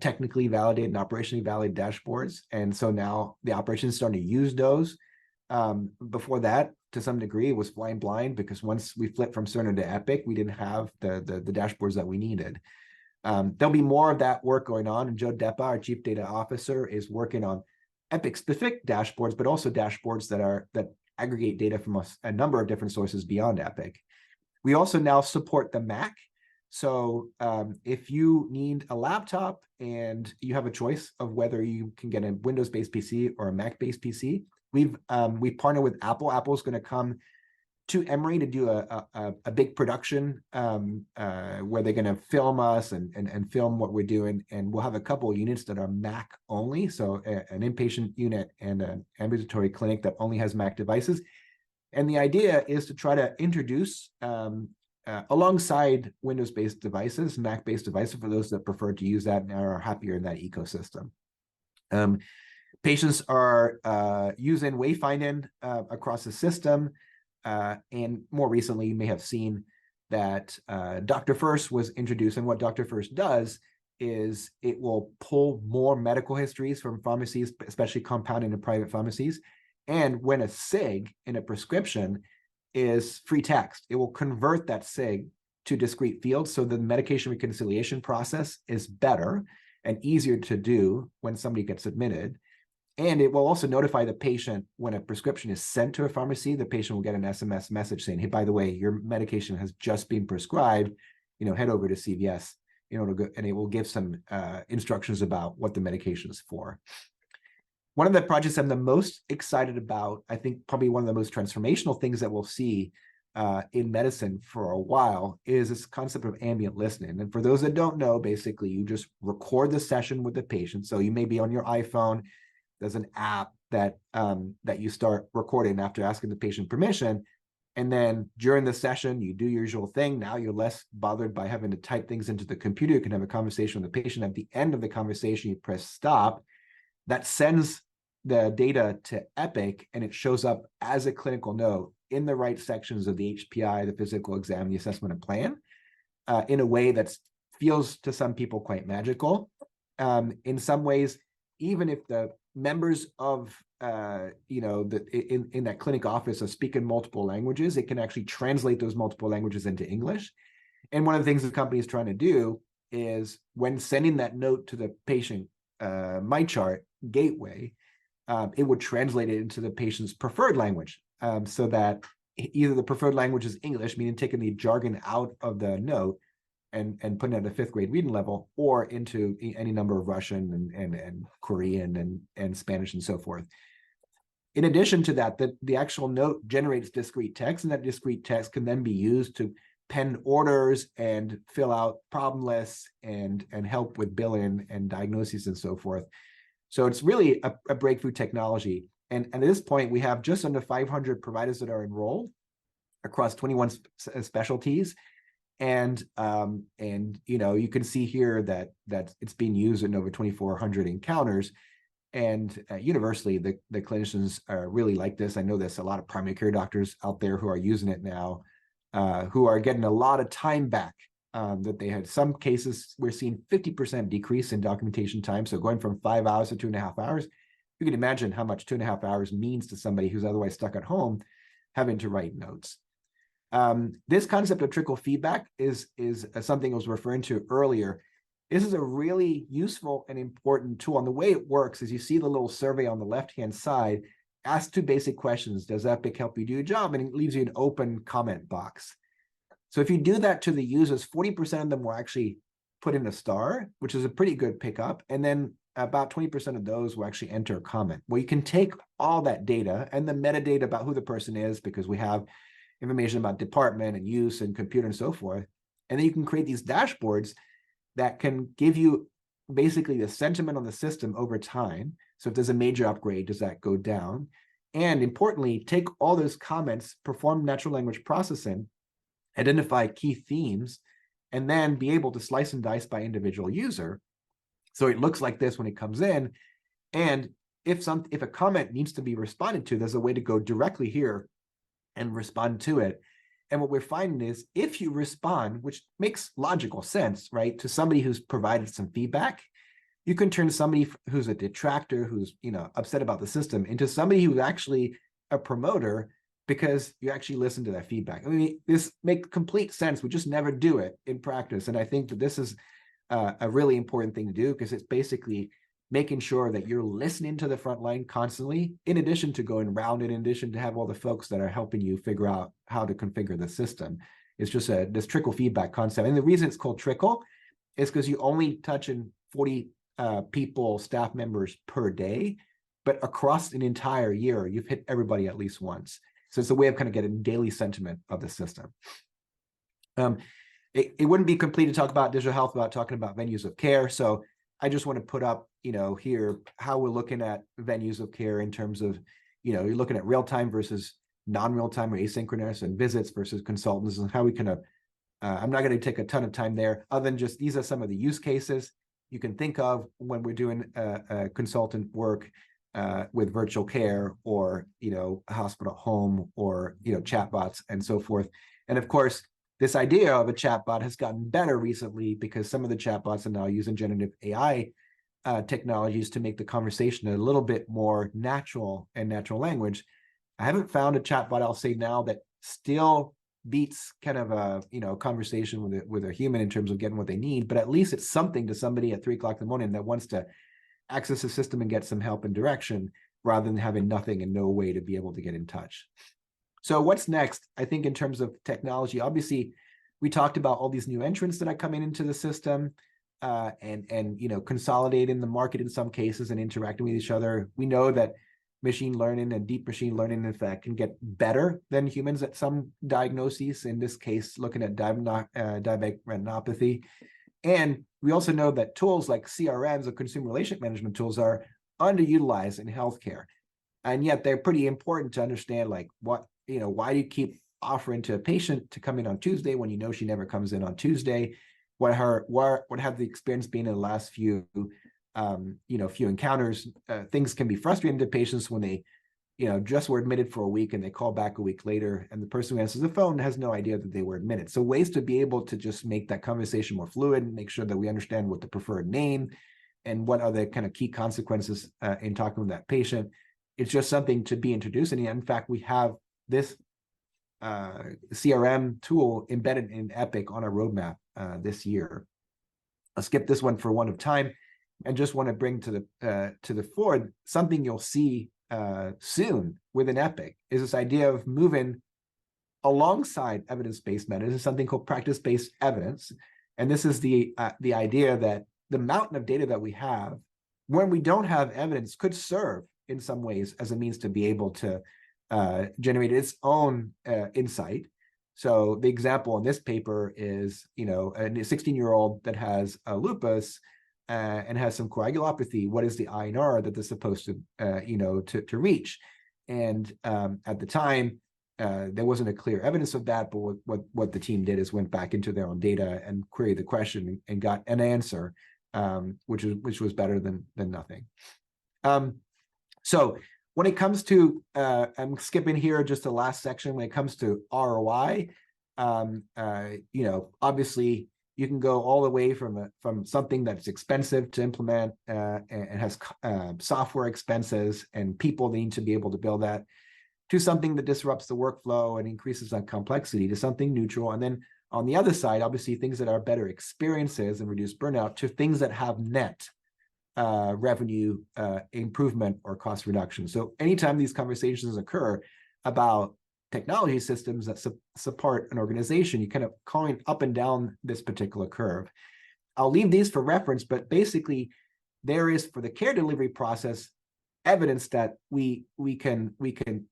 technically validated and operationally valid dashboards. And so now the operation is starting to use those. Before that, to some degree, it was flying blind because once we flipped from Cerner to Epic, we didn't have the dashboards that we needed. There'll be more of that work going on, and Joe Deppa, our Chief Data Officer, is working on Epic-specific dashboards, but also dashboards that aggregate data from a number of different sources beyond Epic. We also now support the Mac. So if you need a laptop and you have a choice of whether you can get a Windows-based PC or a Mac-based PC, we've partnered with Apple. Apple's going to come to Emory to do a big production where they're going to film us and film what we're doing. And we'll have a couple of units that are Mac only. So an inpatient unit and an ambulatory clinic that only has Mac devices. And the idea is to try to introduce alongside Windows-based devices, Mac-based devices for those that prefer to use that and are happier in that ecosystem. Patients are using wayfinding across the system. And more recently, you may have seen that Dr. First was introduced. And what Dr. First does is it will pull more medical histories from pharmacies, especially compounding and private pharmacies. And when a SIG in a prescription is free text, it will convert that SIG to discrete fields. So the medication reconciliation process is better and easier to do when somebody gets admitted. And it will also notify the patient when a prescription is sent to a pharmacy. The patient will get an SMS message saying, hey, by the way, your medication has just been prescribed, head over to CVS, and it will give some instructions about what the medication is for. One of the projects I'm the most excited about, I think probably one of the most transformational things that we'll see in medicine for a while, is this concept of ambient listening. And for those that don't know, basically you just record the session with the patient. So you may be on your iPhone. There's an app that you start recording after asking the patient permission. And then during the session, you do your usual thing. Now you're less bothered by having to type things into the computer. You can have a conversation with the patient. At the end of the conversation, you press stop. That sends the data to Epic, and it shows up as a clinical note in the right sections of the HPI, the physical exam, the assessment and plan, in a way that feels to some people quite magical. In some ways, even if the members of in that clinic office are speaking multiple languages, it can actually translate those multiple languages into English. And one of the things the company is trying to do is, when sending that note to the patient MyChart gateway, it would translate it into the patient's preferred language, so that either the preferred language is English, meaning taking the jargon out of the note and putting it at a 5th grade reading level, or into any number of Russian and Korean and Spanish and so forth. In addition to that, the actual note generates discrete text, and that discrete text can then be used to pen orders and fill out problem lists and help with billing and diagnoses and so forth. So it's really a breakthrough technology. And at this point, we have just under 500 providers that are enrolled across 21 specialties. And you can see here that it's being used in over 2,400 encounters. And universally, the clinicians really like this. I know there's a lot of primary care doctors out there who are using it now, who are getting a lot of time back. That they had some cases, we're seeing 50% decrease in documentation time. So going from 5 hours to 2.5 hours, you can imagine how much 2.5 hours means to somebody who's otherwise stuck at home having to write notes. This concept of trickle feedback is something I was referring to earlier. This is a really useful and important tool. And the way it works is, you see the little survey on the left-hand side, ask 2 basic questions. Does Epic help you do your job? And it leaves you an open comment box. So if you do that to the users, 40% of them will actually put in a star, which is a pretty good pickup. And then about 20% of those will actually enter a comment. Well, you can take all that data and the metadata about who the person is, because we have information about department and use and computer and so forth. And then you can create these dashboards that can give you basically the sentiment on the system over time. So if there's a major upgrade, does that go down? And importantly, take all those comments, perform natural language processing, identify key themes, and then be able to slice and dice by individual user. So it looks like this when it comes in. And if a comment needs to be responded to, there's a way to go directly here and respond to it. And what we're finding is, if you respond, which makes logical sense, right, to somebody who's provided some feedback, you can turn somebody who's a detractor, who's upset about the system, into somebody who's actually a promoter, because you actually listen to that feedback. I mean, this makes complete sense. We just never do it in practice. And I think that this is a really important thing to do, because it's basically making sure that you're listening to the front line constantly, in addition to going around, in addition to have all the folks that are helping you figure out how to configure the system. It's just this trickle feedback concept. And the reason it's called trickle is because you only touching 40 people, staff members per day, but across an entire year, you've hit everybody at least once. So it's a way of kind of getting daily sentiment of the system. It wouldn't be complete to talk about digital health without talking about venues of care. So I just want to put up, here how we're looking at venues of care in terms of, you're looking at real time versus non-real time or asynchronous, and visits versus consultants, and how we kind of, I'm not going to take a ton of time there, other than just these are some of the use cases you can think of when we're doing consultant work with virtual care, or hospital home, or chatbots and so forth. And of course, this idea of a chatbot has gotten better recently, because some of the chatbots are now using generative AI technologies to make the conversation a little bit more natural and natural language. I haven't found a chatbot, I'll say now, that still beats kind of a conversation with a human in terms of getting what they need, but at least it's something to somebody at 3 o'clock in the morning that wants to access the system and get some help and direction, rather than having nothing and no way to be able to get in touch. So what's next? I think in terms of technology, obviously, we talked about all these new entrants that are coming into the system, and consolidating the market in some cases and interacting with each other. We know that machine learning and deep machine learning, in fact, can get better than humans at some diagnoses. In this case, looking at diabetic retinopathy. And we also know that tools like CRMs, or consumer relationship management tools, are underutilized in healthcare. And yet they're pretty important to understand, like, why do you keep offering to a patient to come in on Tuesday when she never comes in on Tuesday? What have the experience been in the last few encounters? Things can be frustrating to patients when they, just were admitted for a week and they call back a week later, and the person who answers the phone has no idea that they were admitted. So ways to be able to just make that conversation more fluid, and make sure that we understand what the preferred name and what are the kind of key consequences in talking with that patient. It's just something to be introduced. And in fact, we have this CRM tool embedded in Epic on our roadmap this year. I'll skip this one for one of time, and just want to bring to the fore something you'll see soon within Epic, is this idea of moving alongside evidence-based medicine, something called practice-based evidence. And this is the idea that the mountain of data that we have, when we don't have evidence, could serve in some ways as a means to be able to generate its own insight. So the example in this paper is, a 16-year-old that has lupus and has some coagulopathy. What is the INR that they're supposed to, to reach? And at the time, there wasn't a clear evidence of that. But what the team did is went back into their own data and queried the question and got an answer, which was better than nothing. So when it comes to, I'm skipping here just the last section. When it comes to ROI, obviously you can go all the way from something that's expensive to implement and has software expenses and people need to be able to build that, to something that disrupts the workflow and increases on complexity, to something neutral. And then on the other side, obviously things that are better experiences and reduce burnout, to things that have net revenue improvement or cost reduction. So anytime these conversations occur about technology systems that support an organization, you kind of going up and down this particular curve. I'll leave these for reference, but basically there is, for the care delivery process, evidence that we can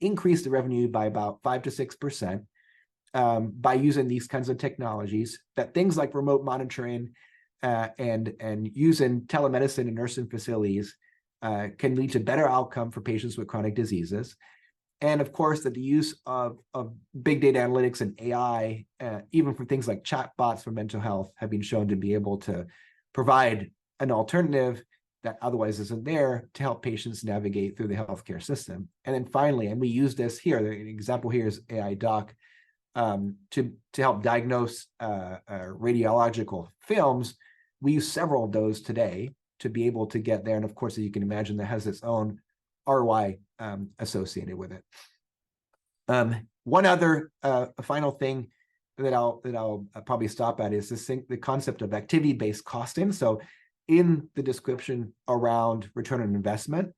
increase the revenue by about 5 to 6% by using these kinds of technologies. That things like remote monitoring and using telemedicine in nursing facilities can lead to better outcome for patients with chronic diseases. And of course, that the use of big data analytics and AI, even for things like chatbots for mental health, have been shown to be able to provide an alternative that otherwise isn't there to help patients navigate through the healthcare system. And then finally, and we use this here, an example here is AI Doc, to help diagnose radiological films. We use several of those today to be able to get there. And of course, as you can imagine, that has its own ROI associated with it. One other final thing that I'll probably stop at is the concept of activity-based costing. So in the description around return on investment,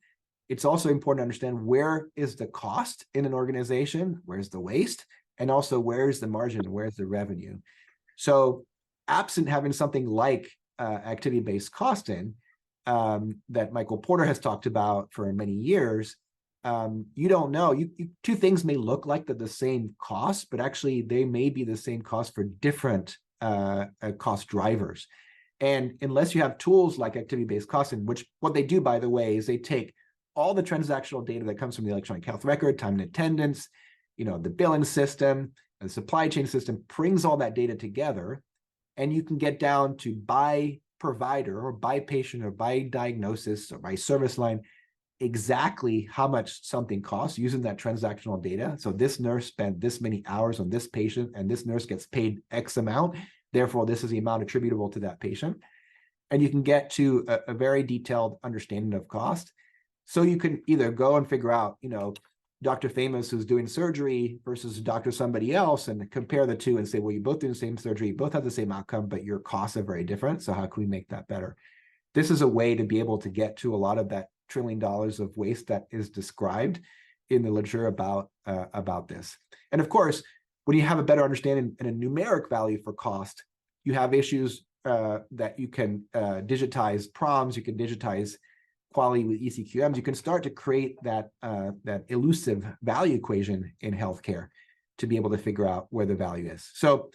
it's also important to understand where is the cost in an organization, where's the waste, and also where's the margin, where's the revenue. So absent having something like activity-based costing that Michael Porter has talked about for many years, you don't know. Two things may look like they're the same cost, but actually they may be the same cost for different cost drivers. And unless you have tools like activity-based costing, which what they do, by the way, is they take all the transactional data that comes from the electronic health record, time and attendance, the billing system, the supply chain system, brings all that data together, and you can get down to by provider or by patient or by diagnosis or by service line exactly how much something costs using that transactional data. So this nurse spent this many hours on this patient, and this nurse gets paid X amount. Therefore, this is the amount attributable to that patient. And you can get to a very detailed understanding of cost. So you can either go and figure out, Dr. Famous who's doing surgery versus Dr. somebody else, and compare the two and say, well, you both do the same surgery, you both have the same outcome, but your costs are very different. So how can we make that better? This is a way to be able to get to a lot of that $1 trillion of waste that is described in the literature about this. And of course, when you have a better understanding and a numeric value for cost, you have issues that you can digitize proms, you can digitize quality with ECQMs, you can start to create that elusive value equation in healthcare to be able to figure out where the value is. So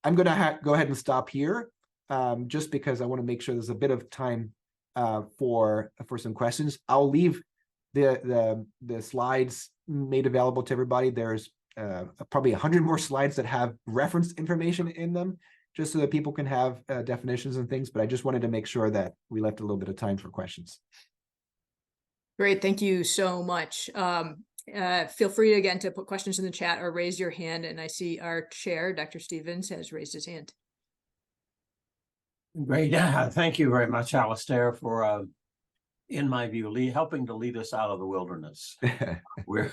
I'm going to go ahead and stop here, just because I want to make sure there's a bit of time for some questions. I'll leave the slides made available to everybody. There's probably 100 more slides that have reference information in them, just so that people can have definitions and things. But I just wanted to make sure that we left a little bit of time for questions. Great, thank you so much. Feel free again to put questions in the chat or raise your hand. And I see our chair, Dr. Stevens, has raised his hand. Great. Thank you very much, Alistair, for, in my view, helping to lead us out of the wilderness. We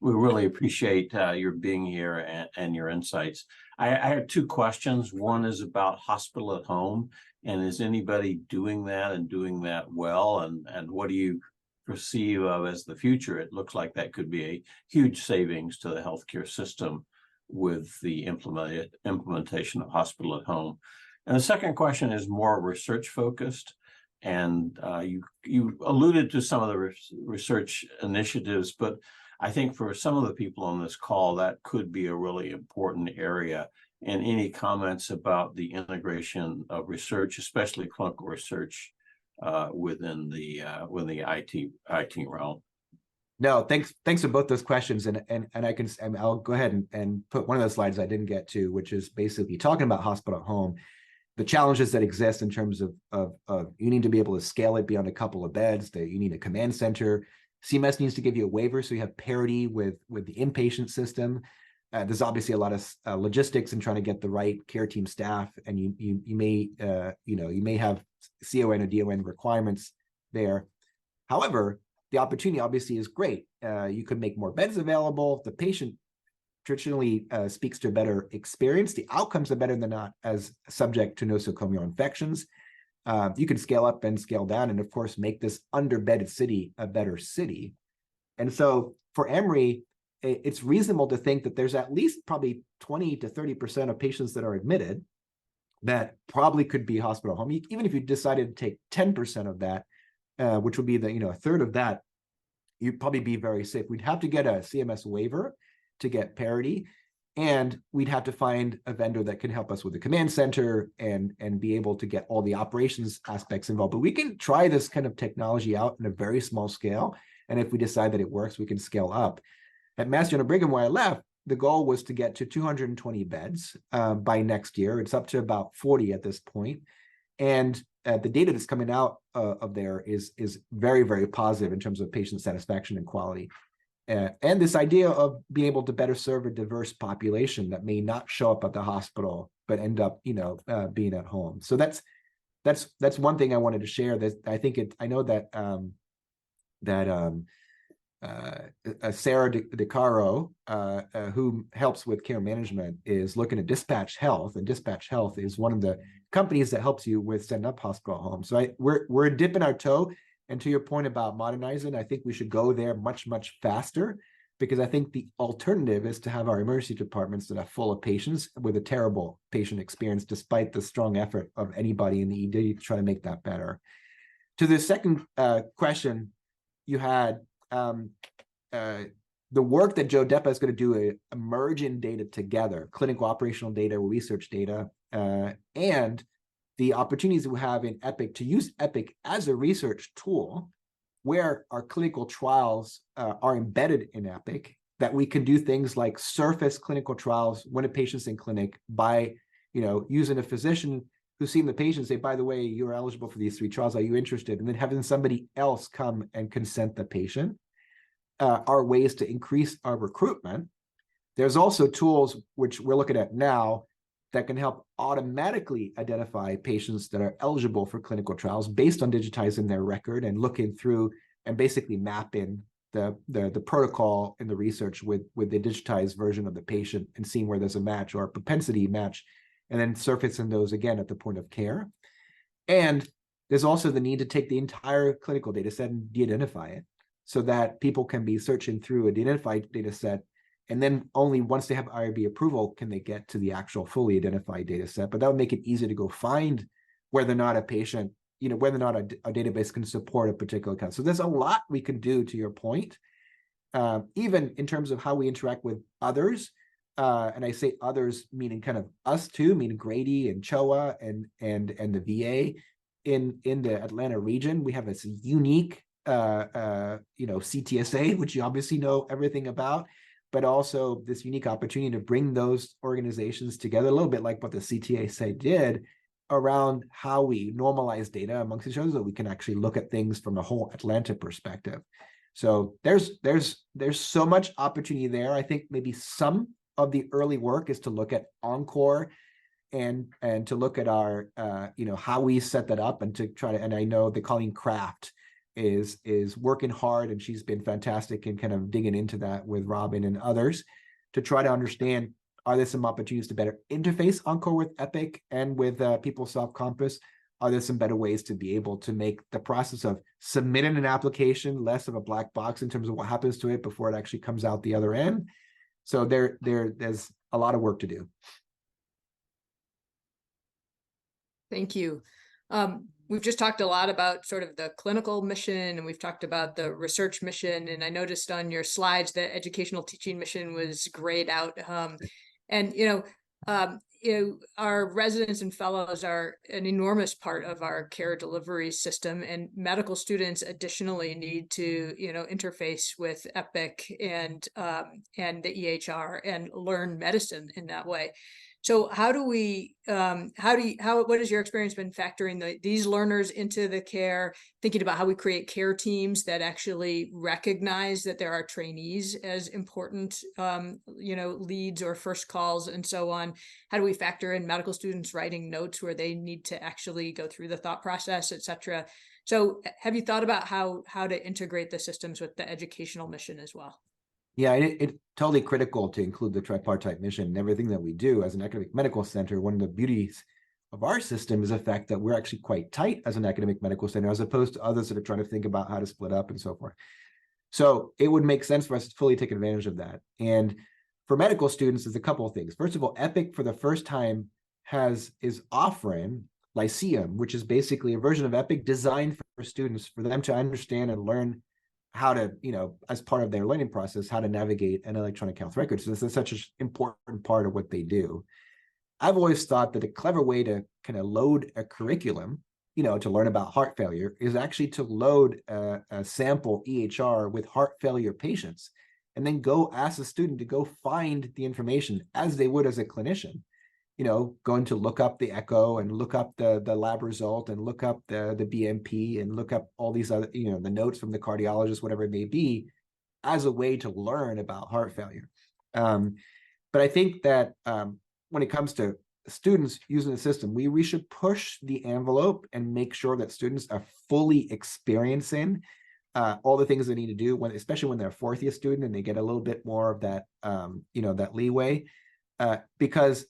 really appreciate your being here and your insights. I have two questions. One is about hospital at home, and is anybody doing that and doing that well? And what do you perceive of as the future? It looks like that could be a huge savings to the healthcare system with the implementation of hospital at home. And the second question is more research focused. And you alluded to some of the research initiatives, but I think for some of the people on this call, that could be a really important area. And any comments about the integration of research, especially clinical research, within the IT realm? No, thanks for both those questions, and I'll go ahead and put one of those slides I didn't get to, which is basically talking about hospital at home, the challenges that exist in terms of you need to be able to scale it beyond a couple of beds, that you need a command center. CMS needs to give you a waiver so you have parity with the inpatient system. There's obviously a lot of logistics in trying to get the right care team staff, and you may have CON or DON requirements there. However, the opportunity obviously is great. You could make more beds available. The patient traditionally speaks to a better experience. The outcomes are better than not as subject to nosocomial infections. You can scale up and scale down, and of course, make this underbedded city a better city. And so for Emory, it's reasonable to think that there's at least probably 20 to 30% of patients that are admitted that probably could be hospital home. Even if you decided to take 10% of that, which would be a third of that, you'd probably be very safe. We'd have to get a CMS waiver to get parity, and we'd have to find a vendor that can help us with the command center and be able to get all the operations aspects involved. But we can try this kind of technology out in a very small scale, and if we decide that it works, we can scale up. At Mass General Brigham, where I left, the goal was to get to 220 beds by next year. It's up to about 40 at this point. And the data that's coming out of there is very, very positive in terms of patient satisfaction and quality. And this idea of being able to better serve a diverse population that may not show up at the hospital, but end up, being at home. So that's one thing I wanted to share. That I know that Sarah DeCaro, who helps with care management, is looking at Dispatch Health, and Dispatch Health is one of the companies that helps you with setting up hospital homes. So we're dipping our toe. And to your point about modernizing, I think we should go there much, much faster, because I think the alternative is to have our emergency departments that are full of patients with a terrible patient experience, despite the strong effort of anybody in the ED to try to make that better. To the second question you had, the work that Joe Deppa is going to do, merge in data together, clinical operational data, research data, and the opportunities we have in Epic to use Epic as a research tool where our clinical trials are embedded in Epic, that we can do things like surface clinical trials when a patient's in clinic by, using a physician who's seen the patient say, by the way, you're eligible for these 3 trials. Are you interested? And then having somebody else come and consent the patient are ways to increase our recruitment. There's also tools which we're looking at now that can help automatically identify patients that are eligible for clinical trials based on digitizing their record and looking through and basically mapping the protocol and the research with the digitized version of the patient and seeing where there's a match or a propensity match, and then surfacing those again at the point of care. And there's also the need to take the entire clinical data set and de-identify it so that people can be searching through a de-identified data set, and then only once they have IRB approval can they get to the actual fully identified data set. But that would make it easy to go find whether or not a patient, whether or not a database can support a particular account. So there's a lot we can do, to your point, even in terms of how we interact with others. And I say others meaning kind of us too, meaning Grady and CHOA and the VA in the Atlanta region. We have this unique CTSA, which you obviously know everything about, but also this unique opportunity to bring those organizations together, a little bit like what the CTSA did around how we normalize data amongst each other so that we can actually look at things from a whole Atlanta perspective. So there's so much opportunity there. I think maybe some of the early work is to look at Encore and to look at our how we set that up and to try to, and I know that Colleen Kraft is working hard, and she's been fantastic in kind of digging into that with Robin and others to try to understand, are there some opportunities to better interface Encore with Epic and with PeopleSoft Compass? Are there some better ways to be able to make the process of submitting an application less of a black box in terms of what happens to it before it actually comes out the other end? So there's a lot of work to do. Thank you. We've just talked a lot about sort of the clinical mission, and we've talked about the research mission. And I noticed on your slides that educational teaching mission was grayed out. And our residents and fellows are an enormous part of our care delivery system, and medical students additionally need to interface with Epic and the EHR and learn medicine in that way. So how do we, what has your experience been factoring these learners into the care, thinking about how we create care teams that actually recognize that there are trainees as important, leads or first calls and so on? How do we factor in medical students writing notes where they need to actually go through the thought process, et cetera? So have you thought about how to integrate the systems with the educational mission as well? Yeah, it's totally critical to include the tripartite mission in everything that we do as an academic medical center. One of the beauties of our system is the fact that we're actually quite tight as an academic medical center, as opposed to others that are trying to think about how to split up and so forth. So it would make sense for us to fully take advantage of that. And for medical students, there's a couple of things. First of all, Epic for the first time is offering Lyceum, which is basically a version of Epic designed for students, for them to understand and learn how to, as part of their learning process, how to navigate an electronic health record. So this is such an important part of what they do. I've always thought that a clever way to kind of load a curriculum, to learn about heart failure, is actually to load a sample EHR with heart failure patients, and then go ask the student to go find the information as they would as a clinician. Going to look up the echo and look up the lab result and look up the BMP and look up all these other, the notes from the cardiologist, whatever it may be, as a way to learn about heart failure. But I think that when it comes to students using the system, we should push the envelope and make sure that students are fully experiencing all the things they need to do, especially when they're a fourth year student and they get a little bit more of that, that leeway, because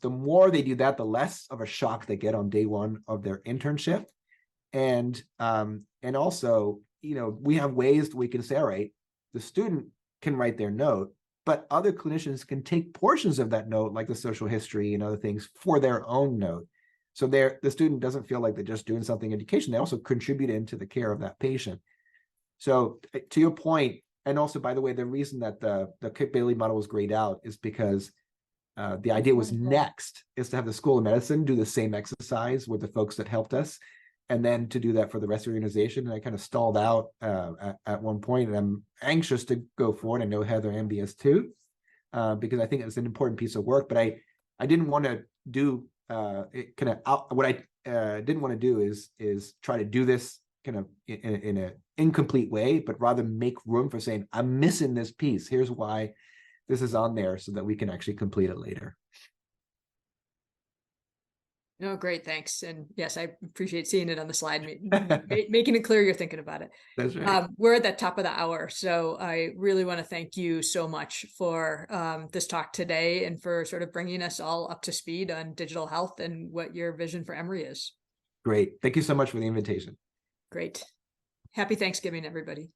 the more they do that, the less of a shock they get on day one of their internship. And also, we have ways we can say, all right, the student can write their note, but other clinicians can take portions of that note, like the social history and other things, for their own note. So the student doesn't feel like they're just doing something in education. They also contribute into the care of that patient. So to your point, And also, by the way, the reason that the Kip Bailey model was grayed out is because the idea was next is to have the School of Medicine do the same exercise with the folks that helped us, and then to do that for the rest of the organization. And I kind of stalled out at one point, and I'm anxious to go forward. I know Heather MBS too, because I think it's an important piece of work, but I didn't want to do it kind of what I didn't want to do is try to do this kind of in an incomplete way, but rather make room for saying, I'm missing this piece. Here's why this is on there so that we can actually complete it later. No, great, thanks. And yes, I appreciate seeing it on the slide, making it clear you're thinking about it. That's right. We're at the top of the hour, so I really want to thank you so much for this talk today and for sort of bringing us all up to speed on digital health and what your vision for Emory is. Great. Thank you so much for the invitation. Great. Happy Thanksgiving, everybody.